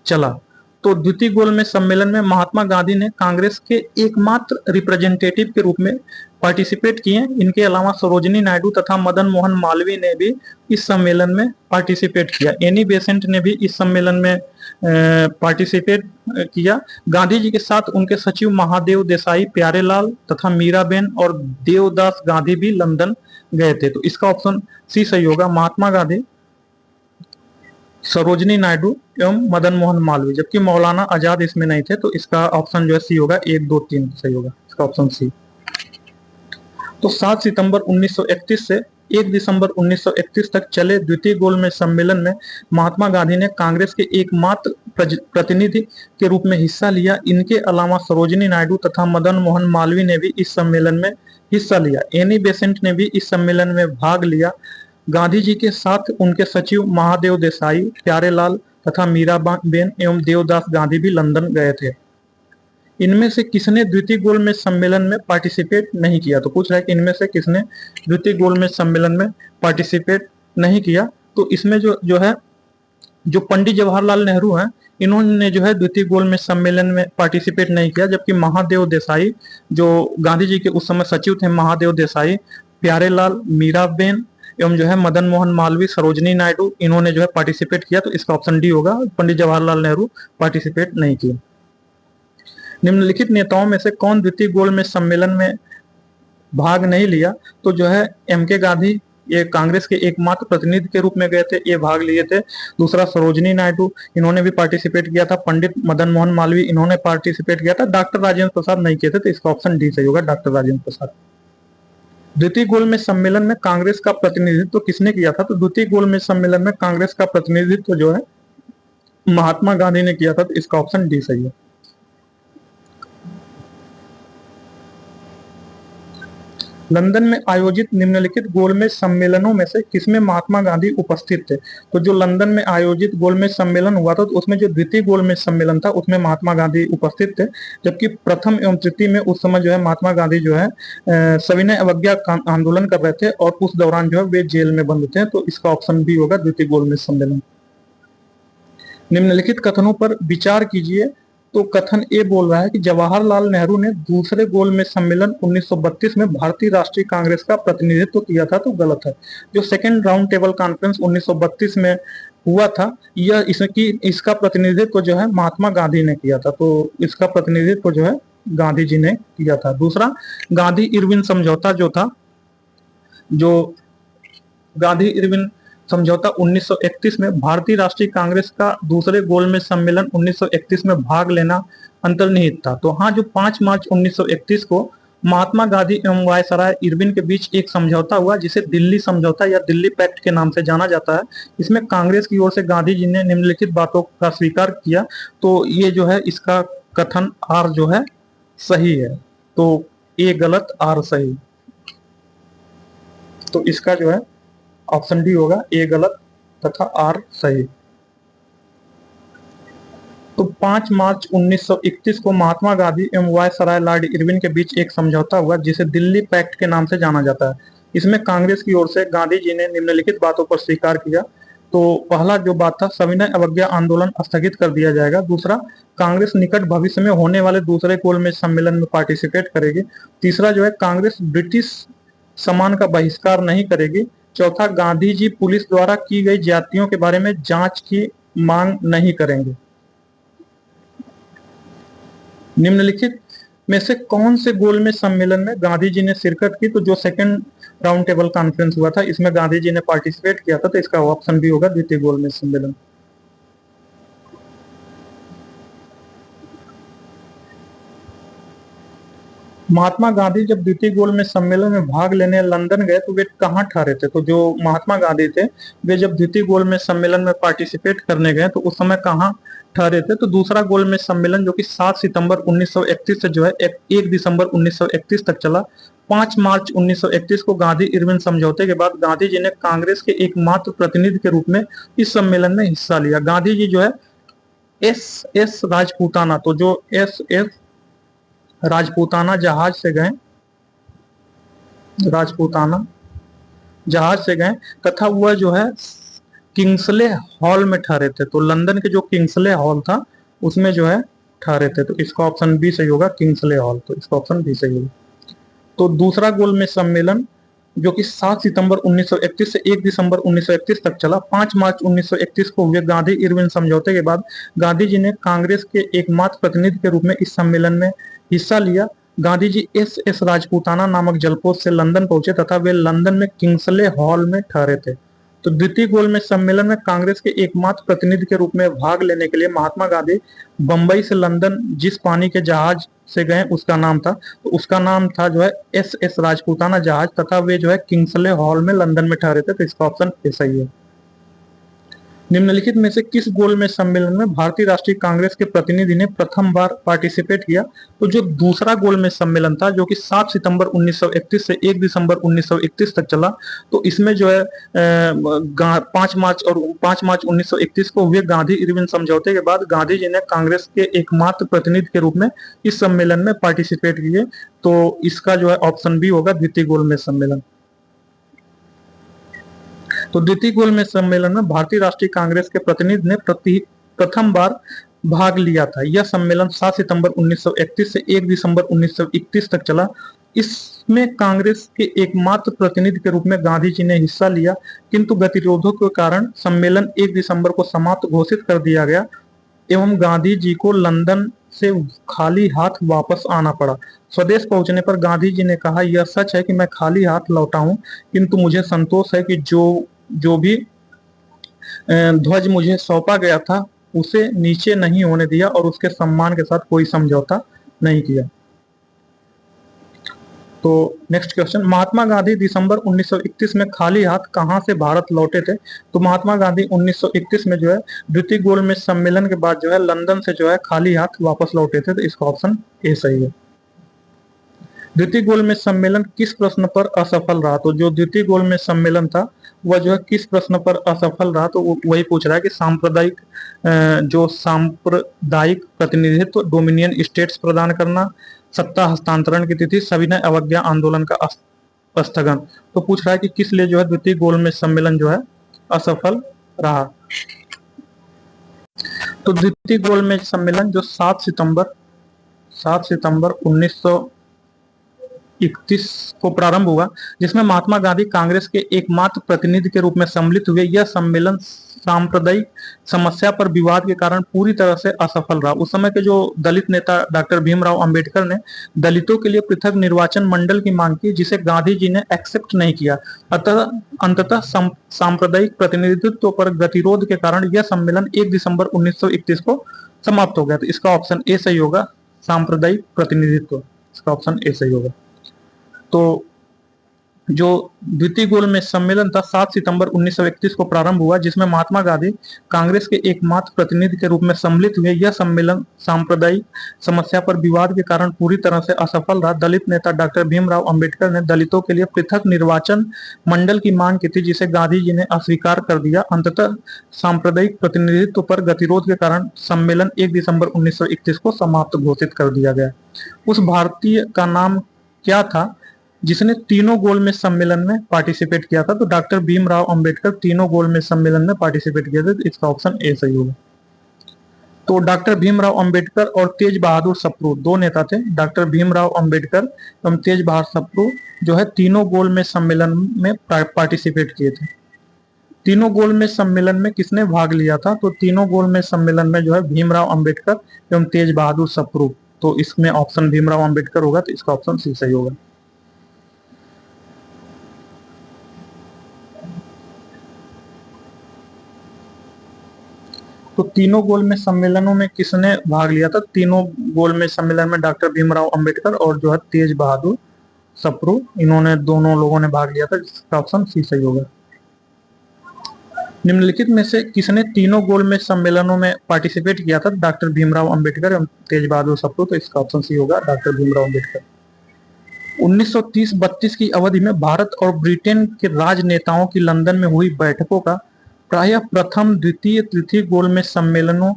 चला। तो द्वितीय गोलमेज सम्मेलन में महात्मा गांधी ने कांग्रेस के एकमात्र रिप्रेजेंटेटिव के रूप में पार्टिसिपेट किए। इनके अलावा सरोजिनी नायडू तथा मदन मोहन मालवीय ने भी इस सम्मेलन में पार्टिसिपेट किया। एनी बेसेंट ने भी इस सम्मेलन में पार्टिसिपेट किया। गांधी जी के साथ उनके सचिव महादेव देसाई, प्यारेलाल तथा मीराबेन और देवदास गांधी भी लंदन गए थे। तो इसका ऑप्शन सी सही होगा, महात्मा गांधी, सरोजिनी नायडू एवं मदन मोहन मालवीय, जबकि मौलाना आजाद इसमें नहीं थे। तो इसका ऑप्शन जो है सी होगा, 1, 2, 3 सही होगा, इसका ऑप्शन सी। तो 7 सितंबर 1931 से 1 दिसंबर 1931 तक चले द्वितीय गोलमेज सम्मेलन में महात्मा गांधी ने कांग्रेस के एकमात्र प्रतिनिधि के रूप में हिस्सा लिया। इनके अलावा सरोजिनी नायडू तथा मदन मोहन मालवीय ने भी इस सम्मेलन में हिस्सा लिया। एनी बेसेंट ने भी इस सम्मेलन में भाग लिया। गांधी जी के साथ उनके सचिव महादेव देसाई, प्यारेलाल तथा मीराबेन एवं देवदास गांधी भी लंदन गए थे। इनमें से किसने द्वितीय गोलमेज सम्मेलन में पार्टिसिपेट नहीं किया? तो पूछ रहा है कि इनमें से किसने द्वितीय गोलमेज सम्मेलन में पार्टिसिपेट नहीं किया। तो इसमें जो है, जो पंडित जवाहरलाल नेहरू हैं, इन्होंने जो है द्वितीय गोलमेज सम्मेलन में पार्टिसिपेट नहीं किया, जबकि महादेव देसाई, जो गांधी जी के उस समय सचिव थे, महादेव देसाई, प्यारेलाल, मीराबेन एवं जो है मदन मोहन मालवीय, सरोजिनी नायडू, इन्होंने जो है पार्टिसिपेट किया। तो इसका ऑप्शन डी होगा, पंडित जवाहरलाल नेहरू पार्टिसिपेट नहीं किए। निम्नलिखित नेताओं में से कौन द्वितीय गोलमेज सम्मेलन में भाग नहीं लिया? तो जो है एम.के. गांधी, ये कांग्रेस के एकमात्र प्रतिनिधि के रूप में गए थे, ये भाग लिए थे। दूसरा सरोजिनी नायडू, इन्होंने भी पार्टिसिपेट किया था। पंडित मदन मोहन मालवीय, इन्होंने पार्टिसिपेट किया था। डॉक्टर राजेंद्र प्रसाद नहीं किए थे। तो इसका ऑप्शन डी सही होगा, डॉक्टर राजेंद्र प्रसाद। द्वितीय गोलमेज सम्मेलन में कांग्रेस का प्रतिनिधित्व किसने किया था? तो द्वितीय गोलमेज सम्मेलन में कांग्रेस का प्रतिनिधित्व जो है महात्मा गांधी ने किया था। तो इसका ऑप्शन डी सही है। लंदन में आयोजित निम्नलिखित गोलमेज सम्मेलनों में से किसमें महात्मा गांधी उपस्थित थे? तो जो लंदन में आयोजित गोलमेज सम्मेलन हुआ था, तो उसमें जो द्वितीय गोलमेज सम्मेलन था, उसमें महात्मा गांधी उपस्थित थे। जबकि प्रथम एवं तृतीय में उस समय जो है महात्मा गांधी जो है सविनय अवज्ञा आंदोलन कर रहे थे और उस दौरान जो है वे जेल में बंद थे। तो इसका ऑप्शन बी होगा, द्वितीय गोलमेज सम्मेलन। निम्नलिखित कथनों पर विचार कीजिए। तो कथन ए बोल रहा है कि जवाहरलाल नेहरू ने दूसरे गोलमेज सम्मेलन 1932 में भारतीय राष्ट्रीय कांग्रेस का प्रतिनिधित्व किया था। तो गलत है। जो सेकेंड राउंड टेबल कॉन्फ्रेंस 1932 में हुआ था, यह इसका प्रतिनिधित्व जो है महात्मा गांधी ने किया था। तो इसका प्रतिनिधित्व जो है गांधी जी ने किया था। दूसरा, गांधी इरविन समझौता जो था, जो गांधी इरविन समझौता 1931 में भारतीय राष्ट्रीय कांग्रेस का दूसरे गोलमेज सम्मेलन 1931 में भाग लेना अंतर्निहित था। तो हाँ, जो 5 मार्च 1931 को महात्मा गांधी एवं वायसराय इरविन के बीच एक समझौता हुआ, जिसे दिल्ली समझौता या दिल्ली पैक्ट के नाम से जाना जाता है। इसमें कांग्रेस की ओर से गांधी जी ने निम्नलिखित बातों का स्वीकार किया। तो ये जो है, इसका कथन आर जो है सही है। तो ए गलत, आर सही। तो इसका जो है ऑप्शन डी होगा, ए गलत तथा आर सही। तो 5 मार्च 1931 को महात्मा गांधी एवं वायसराय लॉर्ड इरविन के बीच एक समझौता हुआ, जिसे दिल्ली पैक्ट के नाम से जाना जाता है। इसमें कांग्रेस की ओर से गांधी जी ने निम्नलिखित बातों पर स्वीकार किया। तो पहला जो बात था, सविनय अवज्ञा आंदोलन स्थगित कर दिया जाएगा। दूसरा, कांग्रेस निकट भविष्य में होने वाले दूसरे गोलमेज सम्मेलन में पार्टिसिपेट करेगी। तीसरा जो है, कांग्रेस ब्रिटिश सामान का बहिष्कार नहीं करेगी। चौथा, गांधी जी पुलिस द्वारा की गई ज्यादतियों के बारे में जांच की मांग नहीं करेंगे। निम्नलिखित में से कौन से गोलमेज सम्मेलन में गांधी जी ने शिरकत की? तो जो सेकंड राउंड टेबल कॉन्फ्रेंस हुआ था, इसमें गांधी जी ने पार्टिसिपेट किया था। तो इसका ऑप्शन भी होगा, द्वितीय गोलमेज सम्मेलन। महात्मा गांधी जब द्वितीय गोलमेज सम्मेलन में भाग लेने लंदन गए, तो वे कहाँ ठहरे थे? तो जो महात्मा गांधी थे, वे जब द्वितीय गोलमेज सम्मेलन में पार्टिसिपेट करने गए, तो उस समय कहाँ ठहरे थे? तो दूसरा गोलमेज सम्मेलन, जो कि 7 सितंबर 1931 से जो है 1 दिसंबर 1931 तक चला। 5 मार्च 1931 को गांधी इरविन समझौते के बाद गांधी जी ने कांग्रेस के एकमात्र प्रतिनिधि के रूप में इस सम्मेलन में हिस्सा लिया। गांधी जी जो है एस राजपूताना, तो जो एस राजपूताना जहाज से गए, राजपूताना जहाज से गए, तथा वह जो है किंग्सले हॉल में ठहरे थे। तो लंदन के जो किंग्सले हॉल था, उसमें जो है ठहरे थे। तो इसका ऑप्शन बी सही होगा, किंग्सले हॉल। तो इसका ऑप्शन बी सही होगा। तो दूसरा गोलमेज सम्मेलन जो कि 7 सितंबर 1931 से 1 दिसंबर 1931 तक चला, 5 मार्च 1931 को हुए गांधी इरविन समझौते के बाद गांधी जी ने कांग्रेस के एकमात्र प्रतिनिधि के रूप में इस सम्मेलन में हिस्सा लिया। Gandhi G S S Rajputana नामक जलपोत से लंदन पहुंचे तथा वे लंदन में किंग्सले हॉल में ठहरे थे। तो द्वितीय गोलमेज सम्मेलन में कांग्रेस के एकमात्र प्रतिनिधि के रूप में भाग लेने के लिए महात्मा गांधी बंबई से लंदन जिस पानी के जहाज से गए उसका नाम था, तो उसका नाम था जो है एस एस राजपूताना जहाज, तथा वे जो है किंग्सले हॉल में लंदन में ठहरे थे। तो इसका ऑप्शन ए सही है। निम्नलिखित में से किस गोलमेज सम्मेलन में भारतीय राष्ट्रीय कांग्रेस के प्रतिनिधि ने प्रथम बार पार्टिसिपेट किया? तो जो दूसरा गोलमेज सम्मेलन था जो कि 7 सितंबर 1931 से 1 दिसंबर 1931 तक चला, तो इसमें जो है 5 मार्च 1931 को हुए गांधी इरविन समझौते के बाद गांधी जी ने कांग्रेस के एकमात्र प्रतिनिधि के रूप में इस सम्मेलन में पार्टिसिपेट किए। तो इसका जो है ऑप्शन बी होगा, द्वितीय गोलमेज सम्मेलन। तो द्वितीय गोलमेज सम्मेलन में भारतीय राष्ट्रीय कांग्रेस के प्रतिनिधि ने प्रथम बार भाग लिया था। यह सम्मेलन 7 सितंबर 1931 से 1 दिसंबर 1931 तक चला। इसमें कांग्रेस के एकमात्र प्रतिनिधि के रूप में गांधी जी ने हिस्सा लिया, किंतु गतिरोधों के कारण सम्मेलन 1 दिसंबर को समाप्त घोषित कर दिया गया एवं गांधी जी को लंदन से खाली हाथ वापस आना पड़ा। स्वदेश पहुंचने पर गांधी जी ने कहा, यह सच है कि मैं खाली हाथ लौटा हूं, किंतु मुझे संतोष है कि जो भी ध्वज मुझे सौंपा गया था उसे नीचे नहीं होने दिया और उसके सम्मान के साथ कोई समझौता नहीं किया। तो नेक्स्ट क्वेश्चन, महात्मा गांधी दिसंबर 1931 में खाली हाथ कहां से भारत लौटे थे? तो महात्मा गांधी 1931 में जो है द्वितीय गोलमेज सम्मेलन के बाद जो है लंदन से जो है खाली हाथ वापस लौटे थे। तो इसका ऑप्शन ए सही है। द्वितीय गोलमेज सम्मेलन किस प्रश्न पर असफल रहा? तो जो द्वितीय गोलमेज सम्मेलन था वह जो है किस प्रश्न पर असफल रहा? तो वही पूछ रहा है कि सांप्रदायिक प्रतिनिधित्व, डोमिनियन स्टेट्स प्रदान करना, सत्ता हस्तांतरण की तिथि, सविनय अवज्ञा आंदोलन का स्थगन। तो पूछ रहा है कि किस लिए जो है द्वितीय गोलमेज सम्मेलन जो है असफल रहा। तो द्वितीय गोलमेज सम्मेलन जो 7 सितंबर 1931 को प्रारंभ हुआ, जिसमें महात्मा गांधी कांग्रेस के एकमात्र प्रतिनिधि के रूप में सम्मिलित हुए, यह सम्मेलन सांप्रदायिक समस्या पर विवाद के कारण पूरी तरह से असफल रहा। उस समय के जो दलित नेता डॉक्टर भीमराव अंबेडकर ने दलितों के लिए पृथक निर्वाचन मंडल की मांग की, जिसे गांधी जी ने एक्सेप्ट नहीं किया। अतः अंततः सांप्रदायिक प्रतिनिधित्व पर गतिरोध के कारण यह सम्मेलन 1 दिसंबर 1931 को समाप्त हो गया। तो इसका ऑप्शन ए सही होगा, सांप्रदायिक प्रतिनिधित्व। इसका ऑप्शन ए सही होगा। तो जो द्वितीय गोलमेज सम्मेलन था 7 सितंबर 1931 को प्रारंभ हुआ, जिसमें महात्मा गांधी कांग्रेस के एकमात्र प्रतिनिधि के रूप में सम्मिलित हुए, यह सम्मेलन सांप्रदायिक समस्या पर विवाद के कारण पूरी तरह से असफल रहा। दलित नेता डॉक्टर भीमराव अंबेडकर ने दलितों के लिए पृथक निर्वाचन मंडल की मांग की थी, जिसे गांधी जी ने अस्वीकार कर दिया। अंततः सांप्रदायिक प्रतिनिधित्व पर गतिरोध के कारण सम्मेलन 1 दिसंबर 1931 को समाप्त घोषित कर दिया गया। उस भारतीय का नाम क्या था जिसने तीनों गोलमेज सम्मेलन में पार्टिसिपेट किया था? तो डॉक्टर भीमराव अंबेडकर तीनों गोलमेज सम्मेलन में पार्टिसिपेट किए थे। तो इसका ऑप्शन ए सही होगा। तो डॉक्टर भीमराव अंबेडकर और तेज बहादुर सप्रू दो नेता थे। डॉक्टर भीमराव अंबेडकर एवं तेज बहादुर सप्रू जो है तीनों गोलमेज सम्मेलन में पार्टिसिपेट किए थे। तीनों गोलमेज सम्मेलन में किसने भाग लिया था? तो तीनों गोलमेज सम्मेलन में जो है भीमराव अंबेडकर एवं तेज बहादुर सप्रू। तो इसमें ऑप्शन भीमराव अंबेडकर होगा। तो इसका ऑप्शन सी सही होगा। तो तीनों गोलमेज सम्मेलनों में किसने भाग लिया था? तीनों गोलमेज सम्मेलन में डॉक्टर भीमराव अंबेडकर और जो है तेज बहादुर सप्रू, इन्होंने दोनों लोगों ने भाग लिया था। जिसका ऑप्शन सी सही होगा। निम्नलिखित में से किसने तीनों गोलमेज सम्मेलनों में पार्टिसिपेट किया था? डॉक्टर भीमराव अंबेडकर एवं तेज बहादुर सप्रू। तो इसका ऑप्शन सी होगा, डॉक्टर भीमराव अंबेडकर। 1930-32 की अवधि में भारत और ब्रिटेन के राजनेताओं की लंदन में हुई बैठकों का प्रायः प्रथम, द्वितीय, तृतीय गोलमेज सम्मेलनों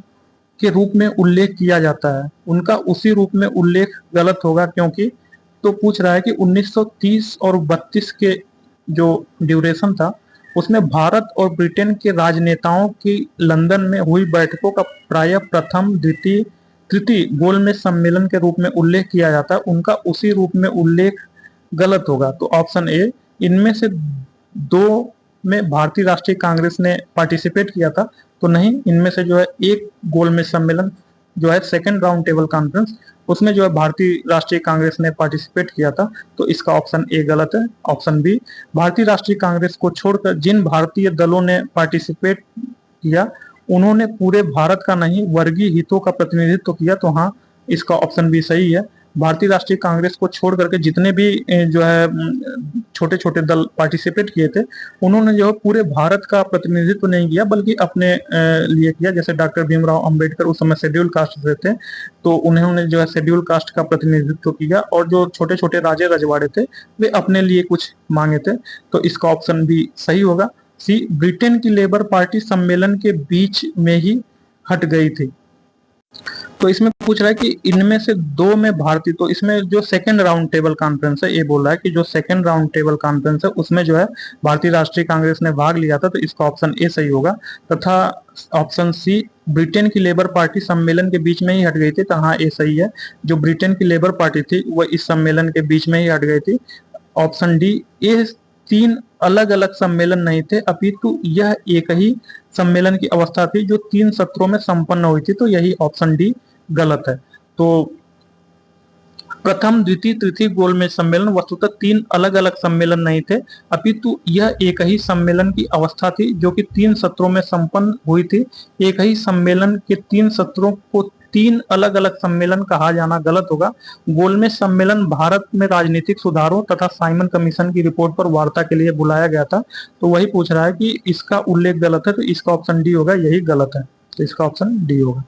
के रूप में उल्लेख किया जाता है। उनका उसी रूप में उल्लेख गलत होगा, क्योंकि तो पूछ रहा है कि 1930 और 32 के जो ड्यूरेशन था उसमें भारत और ब्रिटेन के राजनेताओं की लंदन में हुई बैठकों का प्रायः प्रथम, द्वितीय, तृतीय गोलमेज सम्मेलन के रूप में उल्लेख किया जाता है, उनका उसी रूप में उल्लेख गलत होगा। तो ऑप्शन ए, इनमें से दो में भारतीय राष्ट्रीय कांग्रेस ने पार्टिसिपेट किया था, तो नहीं, इनमें से जो है एक गोलमेज सम्मेलन जो है सेकेंड राउंड टेबल कॉन्फ्रेंस, उसमें जो है भारतीय राष्ट्रीय कांग्रेस ने पार्टिसिपेट किया था, तो इसका ऑप्शन ए गलत है। ऑप्शन बी, भारतीय राष्ट्रीय कांग्रेस को छोड़कर जिन भारतीय दलों ने पार्टिसिपेट किया उन्होंने पूरे भारत का नहीं वर्गीय हितों का प्रतिनिधित्व किया, तो हाँ, इसका ऑप्शन बी सही है। भारतीय राष्ट्रीय कांग्रेस को छोड़ करके जितने भी जो है छोटे छोटे दल पार्टिसिपेट किए थे, उन्होंने जो है पूरे भारत का प्रतिनिधित्व नहीं किया, बल्कि अपने लिए किया। जैसे डॉक्टर भीमराव अंबेडकर उस समय शेड्यूल कास्ट से थे, तो उन्होंने जो है शेड्यूल कास्ट का प्रतिनिधित्व किया, और जो छोटे छोटे राजे रजवाड़े थे वे अपने लिए कुछ मांगे थे, तो इसका ऑप्शन भी सही होगा। सी, ब्रिटेन की लेबर पार्टी सम्मेलन के बीच में ही हट गई थी। तो इसमें पूछ रहा है कि इनमें से दो में भारतीय, तो इसमें जो सेकंड राउंड टेबल कॉन्फ्रेंस है, ये बोल रहा है कि जो सेकंड राउंड टेबल कॉन्फ्रेंस है उसमें जो है भारतीय राष्ट्रीय कांग्रेस ने भाग लिया था, तो इसका ऑप्शन ए सही होगा। तथा ऑप्शन सी, ब्रिटेन की लेबर पार्टी सम्मेलन के बीच में ही हट गई थी, तो हाँ, ये सही है। जो ब्रिटेन की लेबर पार्टी थी वह इस सम्मेलन के बीच में ही हट गई थी। ऑप्शन डी, ये तीन अलग अलग सम्मेलन नहीं थे, अपितु यह एक ही सम्मेलन की अवस्था थी जो 3 सत्रों में संपन्न हुई थी, तो यही ऑप्शन डी गलत है। तो प्रथम, द्वितीय, तृतीय गोलमेज सम्मेलन वस्तुतः 3 अलग अलग सम्मेलन नहीं थे, अपितु यह एक ही सम्मेलन की अवस्था थी जो कि 3 सत्रों में संपन्न हुई थी। एक ही सम्मेलन के 3 सत्रों को 3 अलग अलग सम्मेलन कहा जाना गलत होगा। गोलमेज सम्मेलन भारत में राजनीतिक सुधारों तथा साइमन कमीशन की रिपोर्ट पर वार्ता के लिए बुलाया गया था, तो वही पूछ रहा है कि इसका उल्लेख गलत है, तो इसका ऑप्शन डी होगा, यही गलत है, तो इसका ऑप्शन डी होगा।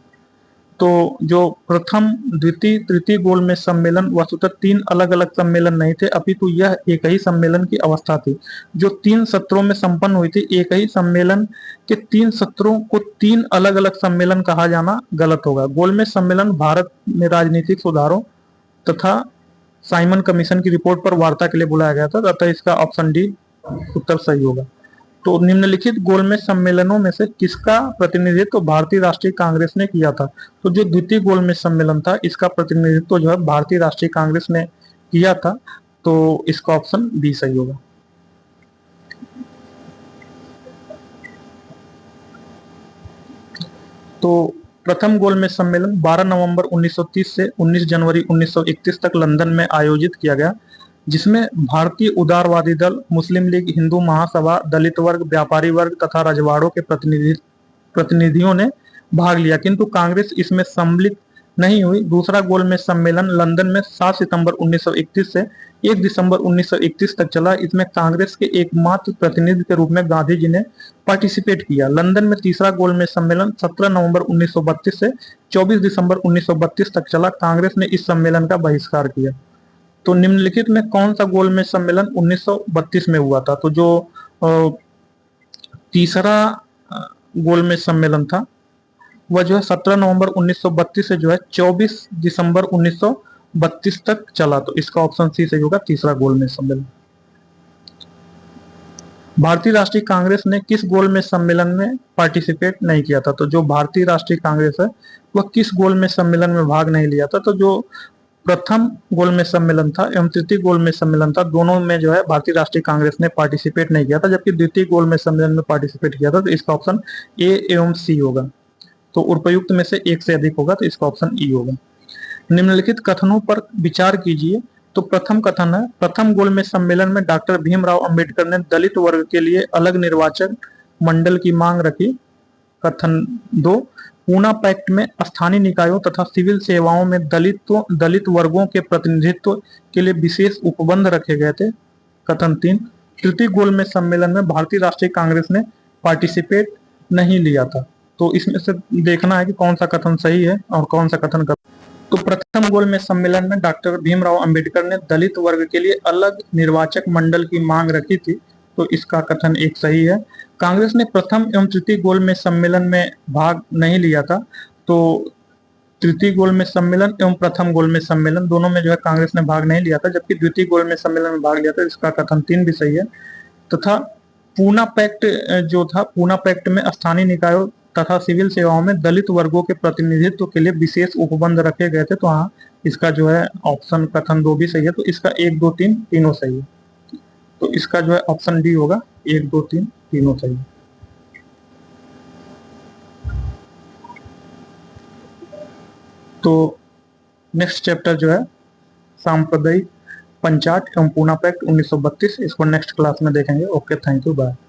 तो जो प्रथम, द्वितीय, तृतीय गोलमेज सम्मेलन वस्तुतः 3 अलग अलग सम्मेलन नहीं थे, अपितु यह एक ही सम्मेलन की अवस्था थी जो 3 सत्रों में संपन्न हुई थी। एक ही सम्मेलन के 3 सत्रों को 3 अलग अलग सम्मेलन कहा जाना गलत होगा। गोलमेज सम्मेलन भारत में राजनीतिक सुधारों तथा साइमन कमीशन की रिपोर्ट पर वार्ता के लिए बुलाया गया था, अतः इसका ऑप्शन डी उत्तर सही होगा। तो निम्नलिखित गोलमेज सम्मेलनों में से किसका प्रतिनिधित्व तो भारतीय राष्ट्रीय कांग्रेस ने किया था? तो जो द्वितीय गोलमेज सम्मेलन था, इसका प्रतिनिधित्व जो है भारतीय राष्ट्रीय कांग्रेस ने किया था, तो इसका ऑप्शन बी सही होगा। तो प्रथम गोलमेज सम्मेलन 12 नवंबर 1930 से 19 जनवरी 1931 तक लंदन में आयोजित किया गया, जिसमें भारतीय उदारवादी दल, मुस्लिम लीग, हिंदू महासभा, दलित वर्ग, व्यापारी वर्ग तथा रजवाड़ों के प्रतिनिधियों ने भाग लिया, किंतु कांग्रेस इसमें सम्मिलित नहीं हुई। दूसरा गोलमेज सम्मेलन लंदन में 7 सितंबर 1931 से 1 दिसंबर 1931 तक चला। इसमें कांग्रेस के एकमात्र प्रतिनिधि के रूप में गांधी जी ने पार्टिसिपेट किया। लंदन में तीसरा गोलमेज सम्मेलन 17 नवंबर 1932 से 24 दिसंबर 1932 तक चला। कांग्रेस ने इस सम्मेलन का बहिष्कार किया। तो निम्नलिखित में कौन सा गोलमेज सम्मेलन 1932 में हुआ था? तो जो तीसरा गोलमेज सम्मेलन था वह जो है 17 नवंबर 1932 से जो है 24 दिसंबर 1932 तक चला, तो इसका ऑप्शन सी सही होगा, तीसरा गोलमेज सम्मेलन। भारतीय राष्ट्रीय कांग्रेस ने किस गोलमेज सम्मेलन में पार्टिसिपेट नहीं किया था? तो जो भारतीय राष्ट्रीय कांग्रेस है वह किस गोलमेज सम्मेलन में भाग नहीं लिया था? तो जो प्रथम गोलमेज सम्मेलन था एवं तृतीय गोलमेज सम्मेलन था, दोनों में जो है भारतीय राष्ट्रीय कांग्रेस ने पार्टिसिपेट नहीं किया था, जबकि द्वितीय गोलमेज सम्मेलन में पार्टिसिपेट किया था, तो इसका ऑप्शन ए एवं सी होगा। तो उपयुक्त में से एक से अधिक होगा, तो इसका ऑप्शन ई होगा। निम्नलिखित कथनों पर विचार कीजिए। तो प्रथम कथन है, प्रथम गोलमेज सम्मेलन में डॉक्टर भीमराव अंबेडकर ने दलित वर्ग के लिए अलग निर्वाचक मंडल की मांग रखी। कथन 2, पूना पैक्ट में स्थानीय निकायों तथा सिविल सेवाओं में दलित वर्गों के प्रतिनिधित्व के लिए विशेष उपबंध रखे गए थे। कथन 3, तृतीय गोलमेज सम्मेलन में भारतीय राष्ट्रीय कांग्रेस ने पार्टिसिपेट नहीं लिया था। तो इसमें से देखना है कि कौन सा कथन सही है और कौन सा कथन गलत। तो प्रथम गोलमेज सम्मेलन में डॉक्टर भीमराव अंबेडकर ने दलित वर्ग के लिए अलग निर्वाचक मंडल की मांग रखी थी, तो इसका कथन एक सही है। कांग्रेस ने प्रथम एवं तृतीय गोलमेज सम्मेलन में भाग नहीं लिया था, तो तृतीय गोलमेज सम्मेलन एवं प्रथम गोलमेज सम्मेलन दोनों में जो है कांग्रेस ने भाग नहीं लिया था, जबकि द्वितीय गोलमेज सम्मेलन में भाग लिया था, इसका कथन 3 भी सही है। तथा पूना पैक्ट जो था, पूना पैक्ट में स्थानीय निकायों तथा सिविल सेवाओं में दलित वर्गों के प्रतिनिधित्व के लिए विशेष उपबंध रखे गए थे। तो हाँ, इसका जो है ऑप्शन कथन 2 भी सही है। तो इसका 1, 2, 3 तीनों सही है। तो इसका जो है ऑप्शन डी होगा, 1, 2, 3 तीनों सही है। तो नेक्स्ट चैप्टर जो है सांप्रदायिक पंचाट एवं पूना पैक्ट 1932, इसको नेक्स्ट क्लास में देखेंगे। Okay, thank you, bye.